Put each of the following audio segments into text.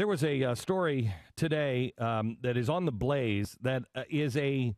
There was a story today that is on the Blaze that is a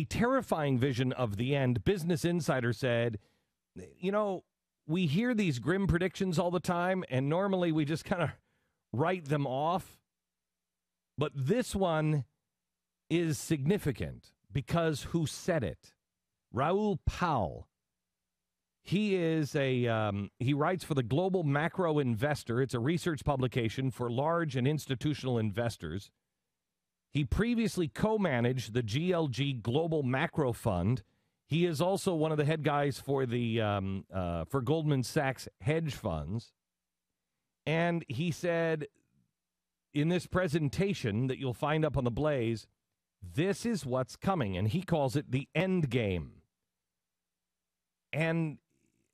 terrifying vision of the end. Business Insider said, you know, we hear these grim predictions all the time, and normally we just kind of write them off. But this one is significant because who said it? Raoul Pal. He is he writes for the Global Macro Investor. It's a research publication for large and institutional investors. He previously co-managed the GLG Global Macro Fund. He is also one of the head guys for the for Goldman Sachs hedge funds. And he said in this presentation that you'll find up on the Blaze, this is what's coming. And he calls it the end game. And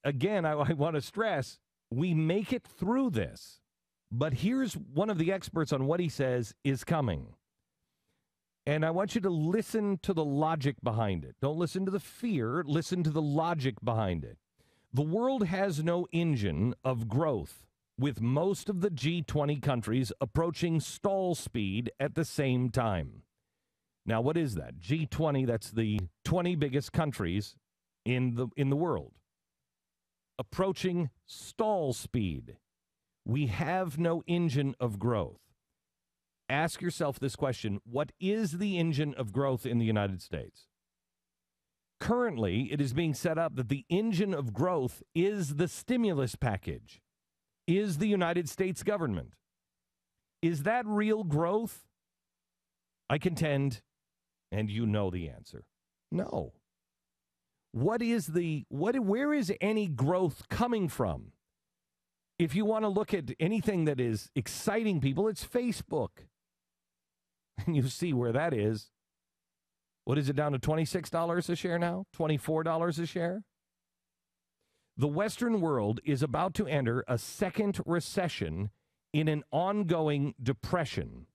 again, I want to stress, we make it through this. But here's one of the experts on what he says is coming. And I want you to listen to the logic behind it. Don't listen to the fear. Listen to the logic behind it. The world has no engine of growth, with most of the G20 countries approaching stall speed at the same time. Now, what is that? G20, that's the 20 biggest countries in the world. Approaching stall speed. We have no engine of growth. Ask yourself this question: what is the engine of growth in the United States? Currently, it is being set up that the engine of growth is the stimulus package, is the United States government. Is that real growth? I contend, and you know the answer, no. Where is any growth coming from? If you want to look at anything that is exciting people, it's Facebook. And you see where that is. What is it, down to $26 a share now? $24 a share? The Western world is about to enter a second recession in an ongoing depression.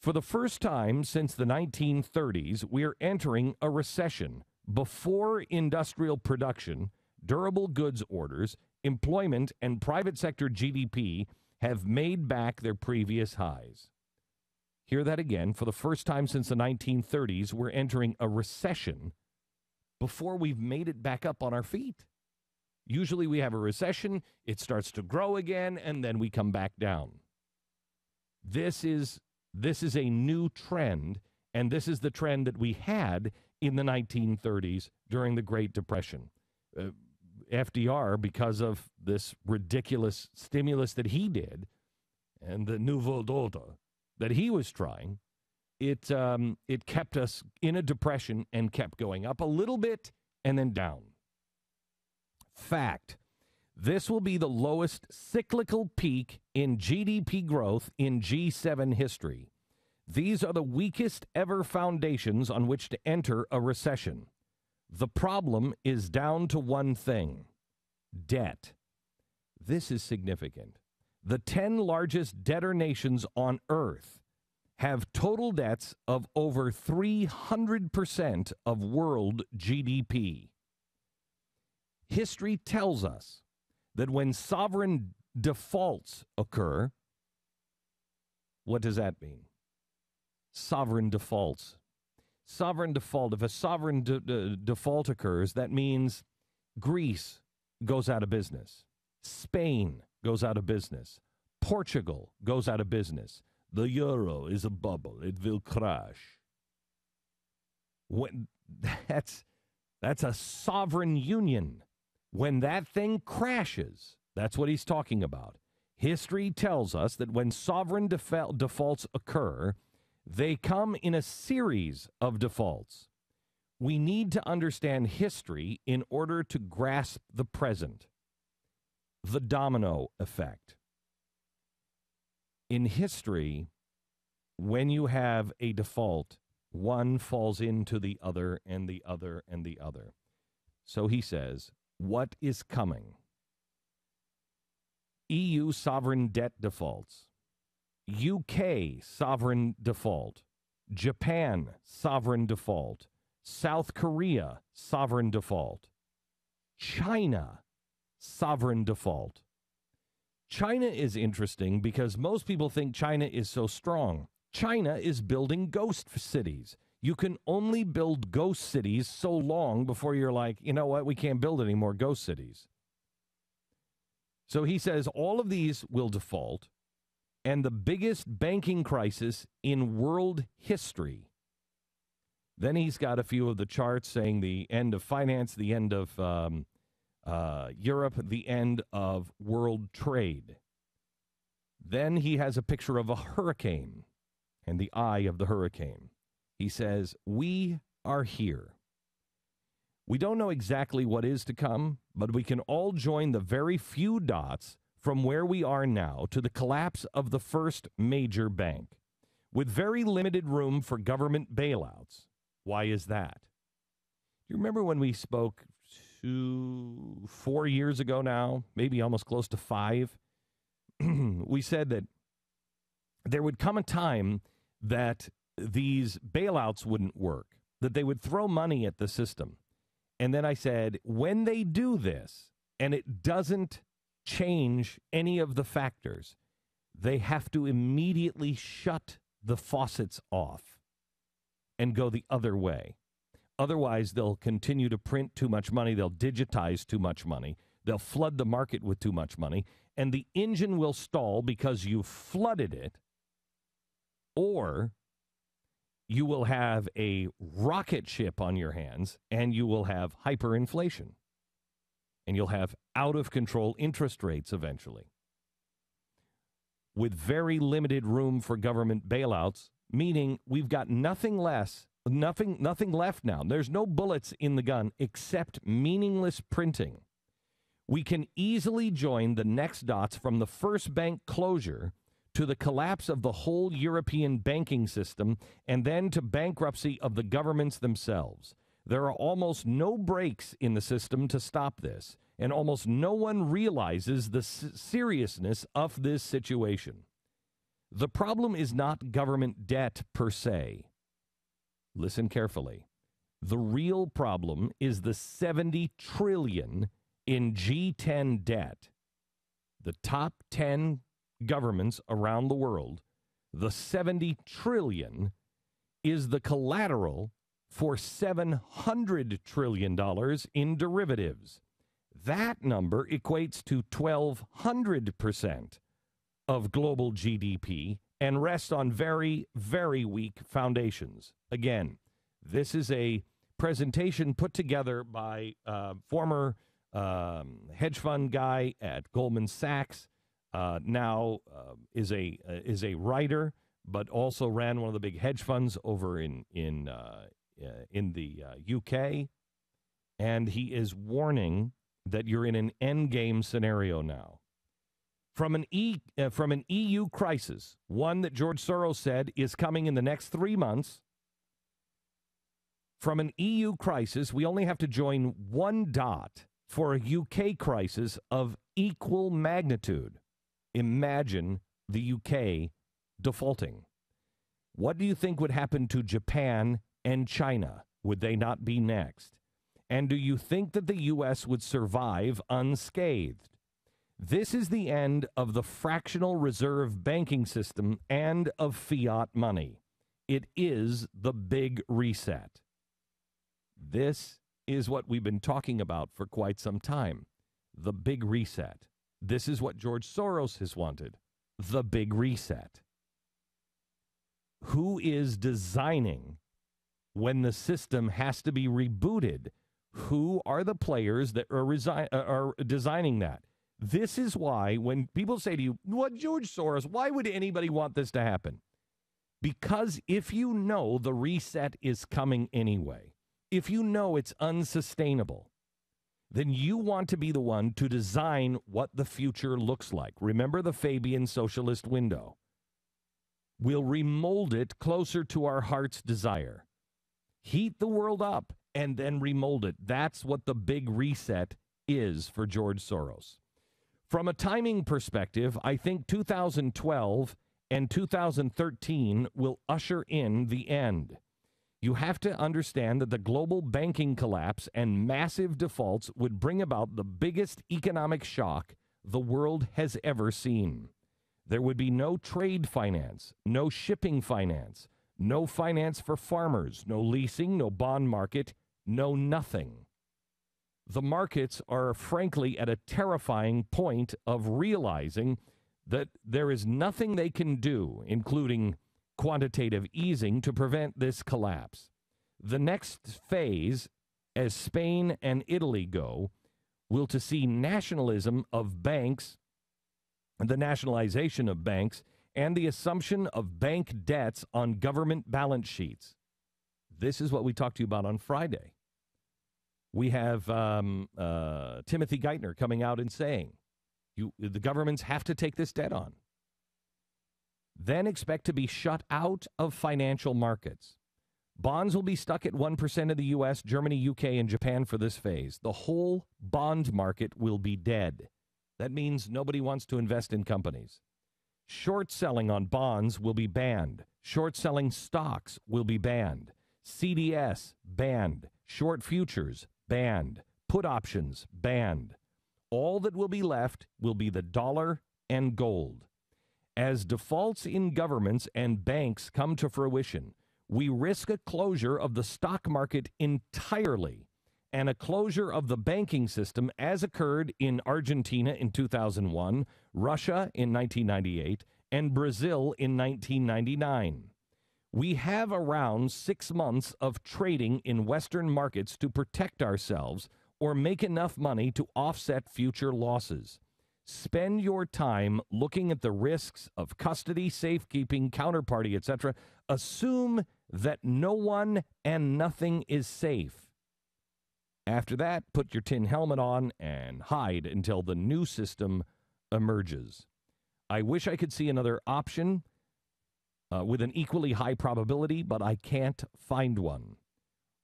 For the first time since the 1930s, we are entering a recession before industrial production, durable goods orders, employment, and private sector GDP have made back their previous highs. Hear that again. For the first time since the 1930s, we're entering a recession before we've made it back up on our feet. Usually we have a recession, it starts to grow again, and then we come back down. This is a new trend, and this is the trend that we had in the 1930s during the Great Depression. FDR, because of this ridiculous stimulus that he did, and the Nouveau Ordre that he was trying, it kept us in a depression and kept going up a little bit and then down. Fact, this will be the lowest cyclical peak in GDP growth in G7 history. These are the weakest ever foundations on which to enter a recession. The problem is down to one thing: debt. This is significant. The 10 largest debtor nations on earth have total debts of over 300% of world GDP. History tells us that when sovereign defaults occur, what does that mean? Sovereign defaults. Sovereign default. If a sovereign default occurs, that means Greece goes out of business. Spain goes out of business. Portugal goes out of business. The euro is a bubble. It will crash. That's a sovereign union. When that thing crashes, that's what he's talking about. History tells us that when sovereign defaults occur, they come in a series of defaults. We need to understand history in order to grasp the present. The domino effect. In history, when you have a default, one falls into the other and the other and the other. So he says, what is coming? EU sovereign debt defaults. UK sovereign default. Japan sovereign default. South Korea sovereign default. China sovereign default. China is interesting because most people think China is so strong. China is building ghost cities. You can only build ghost cities so long before you're like, you know what, we can't build any more ghost cities. So he says all of these will default, and the biggest banking crisis in world history. Then he's got a few of the charts saying the end of finance, the end of Europe, the end of world trade. Then he has a picture of a hurricane and the eye of the hurricane. He says, we are here. We don't know exactly what is to come, but we can all join the very few dots from where we are now to the collapse of the first major bank, with very limited room for government bailouts. Why is that? You remember when we spoke 4 years ago now, maybe almost close to 5? We said that there would come a time that these bailouts wouldn't work, that they would throw money at the system. And then I said, when they do this, and it doesn't change any of the factors, they have to immediately shut the faucets off and go the other way. Otherwise, they'll continue to print too much money. They'll digitize too much money. They'll flood the market with too much money. And the engine will stall because you flooded it. Or you will have a rocket ship on your hands and you will have hyperinflation. And you'll have out-of-control interest rates eventually. With very limited room for government bailouts, meaning we've got nothing left now. There's no bullets in the gun except meaningless printing. We can easily join the next dots from the first bank closure to the collapse of the whole European banking system and then to bankruptcy of the governments themselves. There are almost no brakes in the system to stop this, and almost no one realizes the seriousness of this situation. The problem is not government debt per se. Listen carefully. The real problem is the $70 trillion in G10 debt. The top 10 governments around the world, the $70 trillion is the collateral for $700 trillion in derivatives. That number equates to 1,200% of global GDP and rests on very, very weak foundations. Again, this is a presentation put together by former hedge fund guy at Goldman Sachs, now is a writer, but also ran one of the big hedge funds over in the UK, and he is warning that you're in an endgame scenario now. From an EU crisis, one that George Soros said is coming in the next 3 months. From an EU crisis, we only have to join one dot for a UK crisis of equal magnitude. Imagine the UK defaulting. What do you think would happen to Japan and China? Would they not be next? And do you think that the U.S. would survive unscathed? This is the end of the fractional reserve banking system and of fiat money. It is the big reset. This is what we've been talking about for quite some time. The big reset. This is what George Soros has wanted. The big reset. Who is designing when the system has to be rebooted? Who are the players that are designing that? This is why when people say to you, what, George Soros, why would anybody want this to happen? Because if you know the reset is coming anyway, if you know it's unsustainable, then you want to be the one to design what the future looks like. Remember the Fabian socialist window. We'll remold it closer to our heart's desire. Heat the world up and then remold it. That's what the big reset is for George Soros. From a timing perspective, I think 2012 and 2013 will usher in the end. You have to understand that the global banking collapse and massive defaults would bring about the biggest economic shock the world has ever seen. There would be no trade finance, no shipping finance, no finance for farmers, no leasing, no bond market, no nothing. The markets are frankly at a terrifying point of realizing that there is nothing they can do, including quantitative easing, to prevent this collapse. The next phase, as Spain and Italy go, will to see nationalism of banks, the nationalization of banks, and the assumption of bank debts on government balance sheets. This is what we talked to you about on Friday. We have Timothy Geithner coming out and saying, the governments have to take this debt on. Then expect to be shut out of financial markets. Bonds will be stuck at 1% of the U.S., Germany, UK, and Japan for this phase. The whole bond market will be dead. That means nobody wants to invest in companies. Short selling on bonds will be banned. Short selling stocks will be banned. CDS, banned. Short futures, banned. Put options, banned. All that will be left will be the dollar and gold. As defaults in governments and banks come to fruition, we risk a closure of the stock market entirely and a closure of the banking system as occurred in Argentina in 2001, Russia in 1998, and Brazil in 1999. We have around 6 months of trading in Western markets to protect ourselves or make enough money to offset future losses. Spend your time looking at the risks of custody, safekeeping, counterparty, etc. Assume that no one and nothing is safe. After that, put your tin helmet on and hide until the new system emerges. I wish I could see another option with an equally high probability, but I can't find one.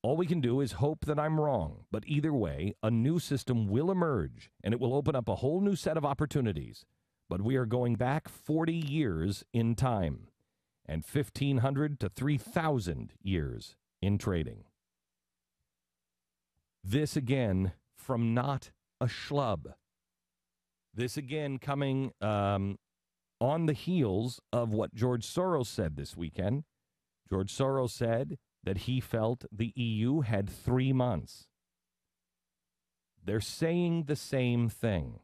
All we can do is hope that I'm wrong, but either way, a new system will emerge, and it will open up a whole new set of opportunities. But we are going back 40 years in time, and 1,500 to 3,000 years in trading. This again from not a schlub. This again coming on the heels of what George Soros said this weekend. George Soros said that he felt the EU had 3 months. They're saying the same thing.